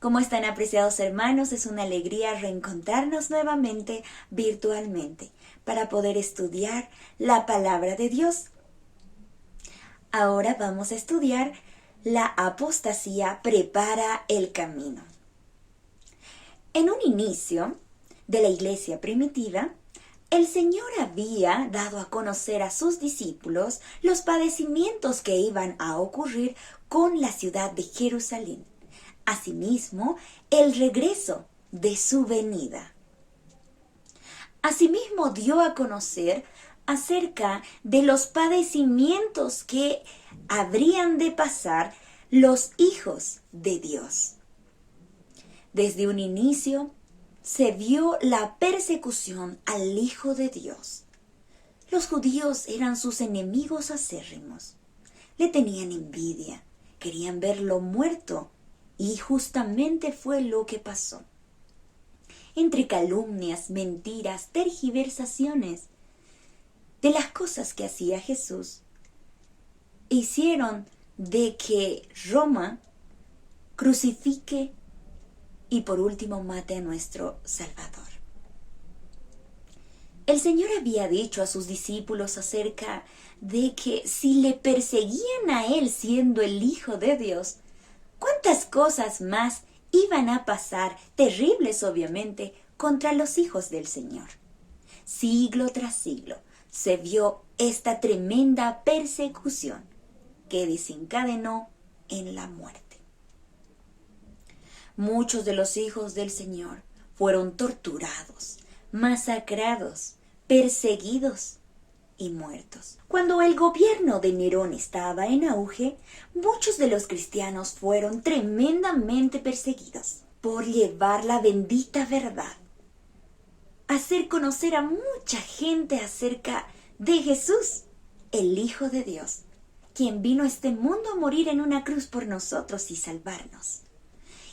¿Cómo están, apreciados hermanos? Es una alegría reencontrarnos nuevamente virtualmente para poder estudiar la palabra de Dios. Ahora vamos a estudiar la apostasía prepara el camino. En un inicio de la iglesia primitiva, el Señor había dado a conocer a sus discípulos los padecimientos que iban a ocurrir con la ciudad de Jerusalén. Asimismo, el regreso de su venida. Asimismo, dio a conocer acerca de los padecimientos que habrían de pasar los hijos de Dios. Desde un inicio se vio la persecución al Hijo de Dios. Los judíos eran sus enemigos acérrimos. Le tenían envidia, querían verlo muerto. Y justamente fue lo que pasó. Entre calumnias, mentiras, tergiversaciones de las cosas que hacía Jesús, hicieron de que Roma crucifique y por último mate a nuestro Salvador. El Señor había dicho a sus discípulos acerca de que si le perseguían a Él siendo el Hijo de Dios, ¿cuántas cosas más iban a pasar, terribles obviamente, contra los hijos del Señor? Siglo tras siglo se vio esta tremenda persecución que desencadenó en la muerte. Muchos de los hijos del Señor fueron torturados, masacrados, perseguidos y muertos. Cuando el gobierno de Nerón estaba en auge, muchos de los cristianos fueron tremendamente perseguidos por llevar la bendita verdad, hacer conocer a mucha gente acerca de Jesús, el Hijo de Dios, quien vino a este mundo a morir en una cruz por nosotros y salvarnos,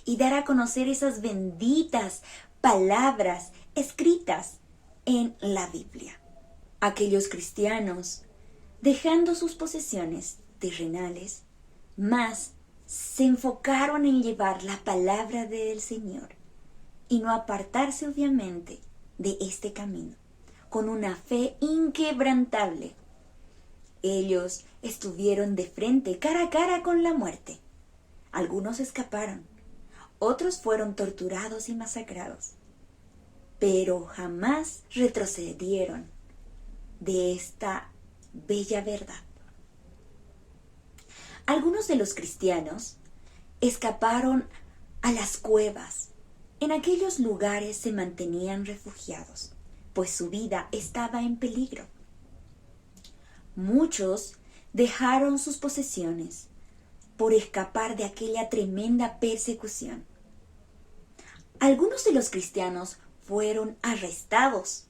y dar a conocer esas benditas palabras escritas en la Biblia. Aquellos cristianos, dejando sus posesiones terrenales, más se enfocaron en llevar la palabra del Señor y no apartarse obviamente de este camino, con una fe inquebrantable. Ellos estuvieron de frente, cara a cara con la muerte. Algunos escaparon, otros fueron torturados y masacrados, pero jamás retrocedieron de esta bella verdad. Algunos de los cristianos escaparon a las cuevas. En aquellos lugares se mantenían refugiados, pues su vida estaba en peligro. Muchos dejaron sus posesiones por escapar de aquella tremenda persecución. Algunos de los cristianos fueron arrestados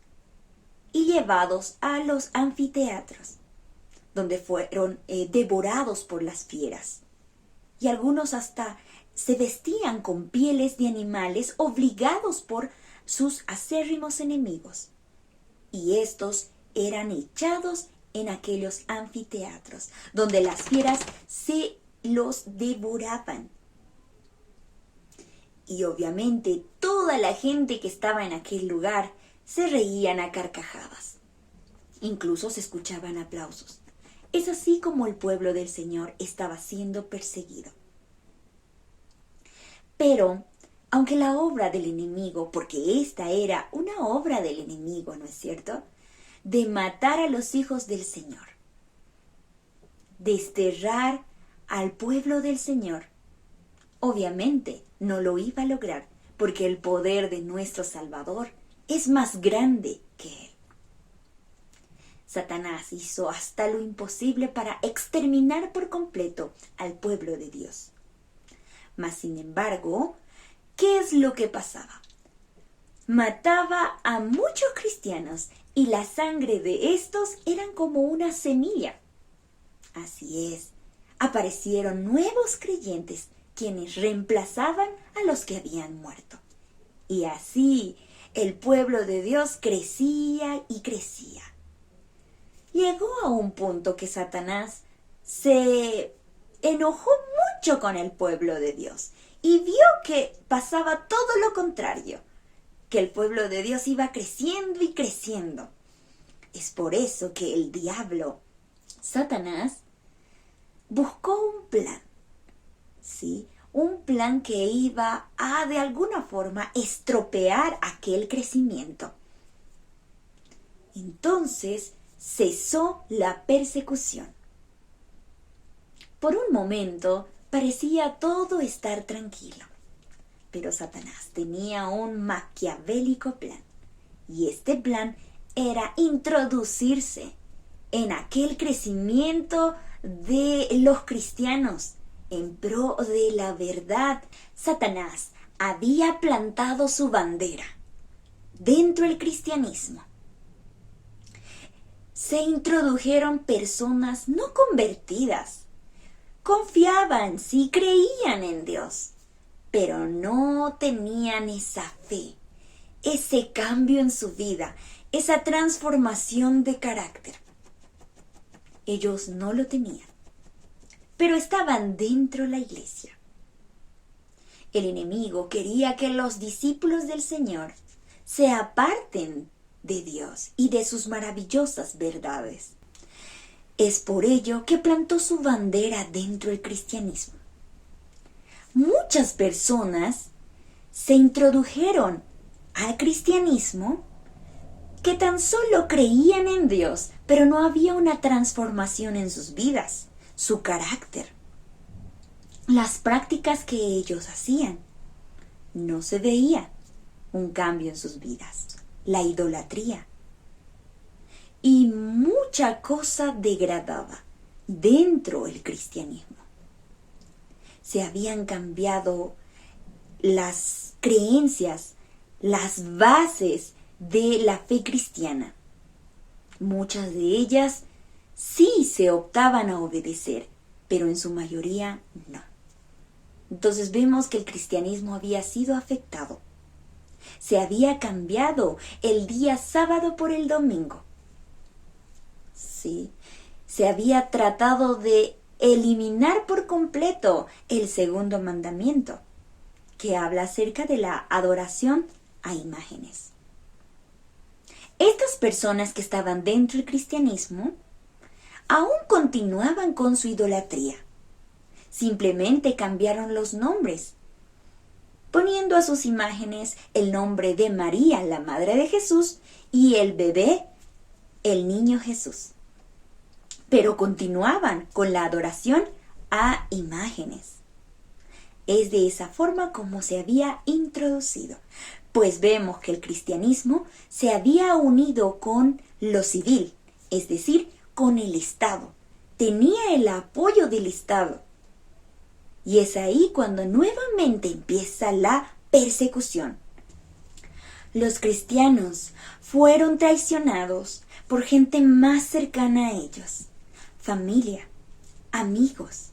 y llevados a los anfiteatros, donde fueron devorados por las fieras. Y algunos hasta se vestían con pieles de animales obligados por sus acérrimos enemigos. Y estos eran echados en aquellos anfiteatros, donde las fieras se los devoraban. Y obviamente toda la gente que estaba en aquel lugar se reían a carcajadas. Incluso se escuchaban aplausos. Es así como el pueblo del Señor estaba siendo perseguido. Pero, aunque la obra del enemigo, porque esta era una obra del enemigo, ¿no es cierto?, de matar a los hijos del Señor, desterrar al pueblo del Señor, obviamente no lo iba a lograr, porque el poder de nuestro Salvador es más grande que él. Satanás hizo hasta lo imposible para exterminar por completo al pueblo de Dios. Mas, sin embargo, ¿qué es lo que pasaba? Mataba a muchos cristianos y la sangre de estos eran como una semilla. Así es, aparecieron nuevos creyentes quienes reemplazaban a los que habían muerto. Y así el pueblo de Dios crecía y crecía. Llegó a un punto que Satanás se enojó mucho con el pueblo de Dios y vio que pasaba todo lo contrario, que el pueblo de Dios iba creciendo y creciendo. Es por eso que el diablo, Satanás, buscó un plan, ¿sí? Un plan que iba a, de alguna forma, estropear aquel crecimiento. Entonces cesó la persecución. Por un momento parecía todo estar tranquilo, pero Satanás tenía un maquiavélico plan, y este plan era introducirse en aquel crecimiento de los cristianos en pro de la verdad. Satanás había plantado su bandera dentro del cristianismo. Se introdujeron personas no convertidas. Confiaban, sí, creían en Dios, pero no tenían esa fe, ese cambio en su vida, esa transformación de carácter. Ellos no lo tenían, pero estaban dentro de la iglesia. El enemigo quería que los discípulos del Señor se aparten de Dios y de sus maravillosas verdades. Es por ello que plantó su bandera dentro del cristianismo. Muchas personas se introdujeron al cristianismo que tan solo creían en Dios, pero no había una transformación en sus vidas, su carácter, las prácticas que ellos hacían. No se veía un cambio en sus vidas, la idolatría y mucha cosa degradada dentro del cristianismo. Se habían cambiado las creencias, las bases de la fe cristiana. Muchas de ellas sí se optaban a obedecer, pero en su mayoría no. Entonces vemos que el cristianismo había sido afectado. Se había cambiado el día sábado por el domingo. Sí, se había tratado de eliminar por completo el segundo mandamiento, que habla acerca de la adoración a imágenes. Estas personas que estaban dentro del cristianismo aún continuaban con su idolatría. Simplemente cambiaron los nombres, poniendo a sus imágenes el nombre de María, la madre de Jesús, y el bebé, el niño Jesús. Pero continuaban con la adoración a imágenes. Es de esa forma como se había introducido, pues vemos que el cristianismo se había unido con lo civil, es decir, con el Estado. Tenía el apoyo del Estado. Y es ahí cuando nuevamente empieza la persecución. Los cristianos fueron traicionados por gente más cercana a ellos, familia, amigos,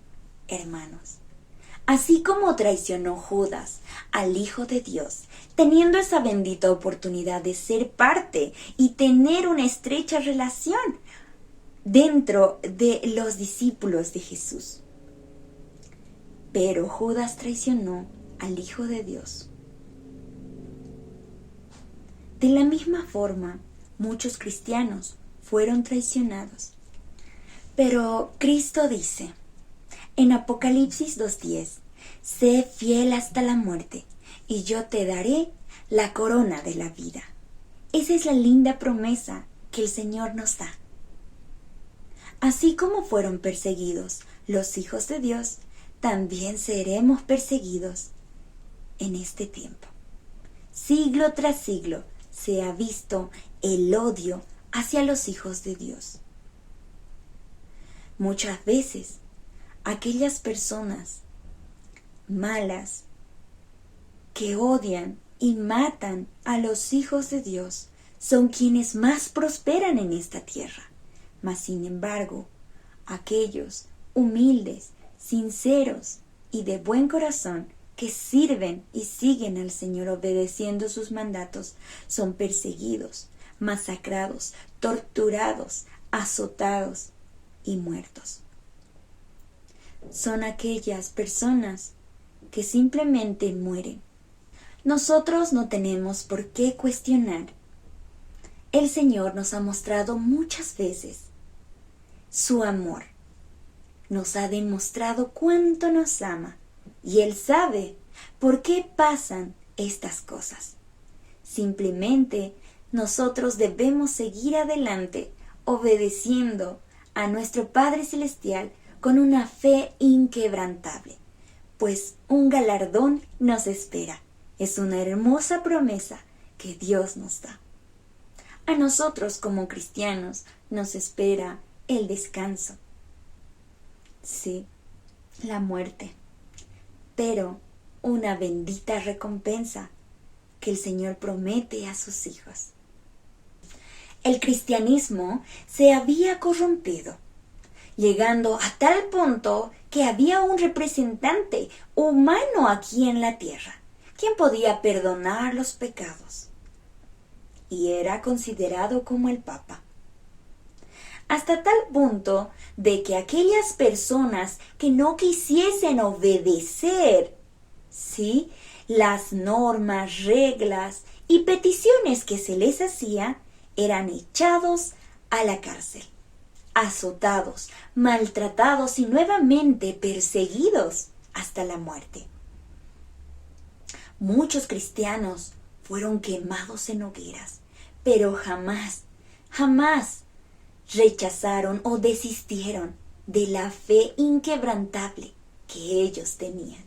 hermanos. Así como traicionó Judas al Hijo de Dios, teniendo esa bendita oportunidad de ser parte y tener una estrecha relación dentro de los discípulos de Jesús. Pero Judas traicionó al Hijo de Dios. De la misma forma, muchos cristianos fueron traicionados. Pero Cristo dice en Apocalipsis 2:10, sé fiel hasta la muerte, y yo te daré la corona de la vida. Esa es la linda promesa que el Señor nos da. Así como fueron perseguidos los hijos de Dios, también seremos perseguidos en este tiempo. Siglo tras siglo se ha visto el odio hacia los hijos de Dios. Muchas veces, aquellas personas malas que odian y matan a los hijos de Dios son quienes más prosperan en esta tierra. Mas, sin embargo, aquellos humildes, sinceros y de buen corazón que sirven y siguen al Señor obedeciendo sus mandatos son perseguidos, masacrados, torturados, azotados y muertos. Son aquellas personas que simplemente mueren. Nosotros no tenemos por qué cuestionar. El Señor nos ha mostrado muchas veces su amor. Nos ha demostrado cuánto nos ama y Él sabe por qué pasan estas cosas. Simplemente nosotros debemos seguir adelante obedeciendo a nuestro Padre Celestial con una fe inquebrantable, pues un galardón nos espera. Es una hermosa promesa que Dios nos da. A nosotros como cristianos nos espera el descanso. Sí, la muerte, pero una bendita recompensa que el Señor promete a sus hijos. El cristianismo se había corrompido, llegando a tal punto que había un representante humano aquí en la tierra, quien podía perdonar los pecados, y era considerado como el Papa. Hasta tal punto de que aquellas personas que no quisiesen obedecer, ¿sí?, las normas, reglas y peticiones que se les hacía, eran echados a la cárcel, azotados, maltratados y nuevamente perseguidos hasta la muerte. Muchos cristianos fueron quemados en hogueras, pero jamás rechazaron o desistieron de la fe inquebrantable que ellos tenían.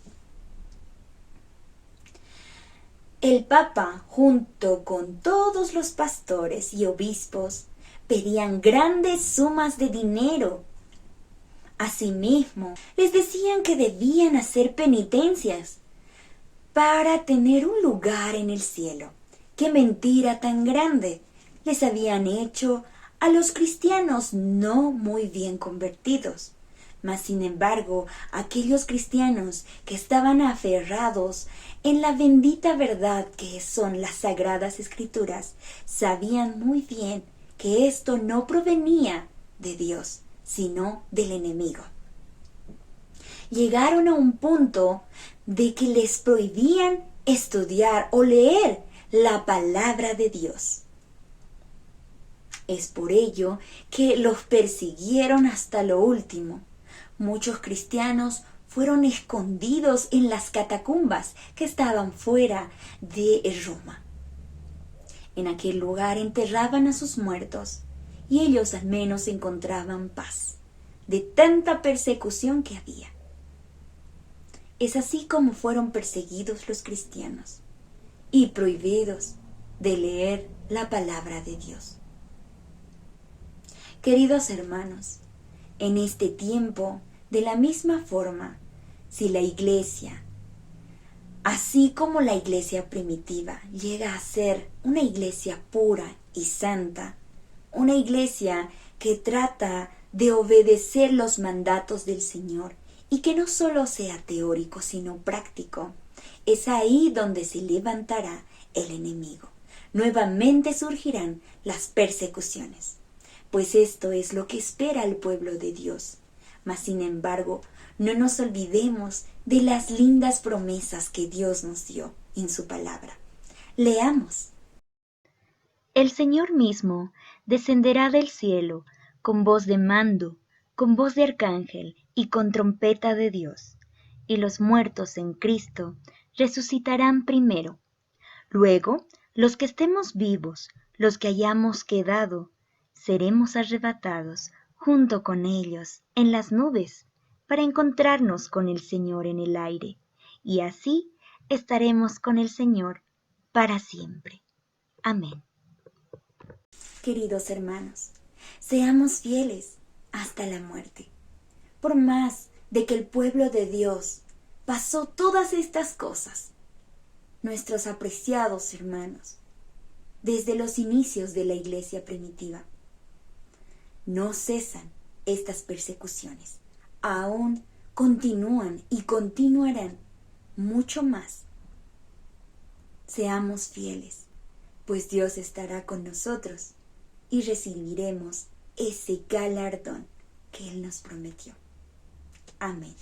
El Papa, junto con todos los pastores y obispos, pedían grandes sumas de dinero. Asimismo, les decían que debían hacer penitencias para tener un lugar en el cielo. ¡Qué mentira tan grande les habían hecho a los cristianos no muy bien convertidos! Mas, sin embargo, aquellos cristianos que estaban aferrados en la bendita verdad que son las Sagradas Escrituras, sabían muy bien que esto no provenía de Dios, sino del enemigo. Llegaron a un punto de que les prohibían estudiar o leer la palabra de Dios. Es por ello que los persiguieron hasta lo último. Muchos cristianos fueron escondidos en las catacumbas que estaban fuera de Roma. En aquel lugar enterraban a sus muertos y ellos al menos encontraban paz de tanta persecución que había. Es así como fueron perseguidos los cristianos y prohibidos de leer la palabra de Dios. Queridos hermanos, en este tiempo, de la misma forma, si la iglesia, así como la iglesia primitiva, llega a ser una iglesia pura y santa, una iglesia que trata de obedecer los mandatos del Señor y que no solo sea teórico, sino práctico, es ahí donde se levantará el enemigo. Nuevamente surgirán las persecuciones, pues esto es lo que espera el pueblo de Dios. Mas, sin embargo, no nos olvidemos de las lindas promesas que Dios nos dio en su palabra. Leamos. El Señor mismo descenderá del cielo con voz de mando, con voz de arcángel y con trompeta de Dios, y los muertos en Cristo resucitarán primero. Luego, los que estemos vivos, los que hayamos quedado, seremos arrebatados junto con ellos en las nubes, para encontrarnos con el Señor en el aire, y así estaremos con el Señor para siempre. Amén. Queridos hermanos, seamos fieles hasta la muerte. Por más de que el pueblo de Dios pasó todas estas cosas, nuestros apreciados hermanos, desde los inicios de la iglesia primitiva, no cesan estas persecuciones, aún continúan y continuarán mucho más. Seamos fieles, pues Dios estará con nosotros y recibiremos ese galardón que Él nos prometió. Amén.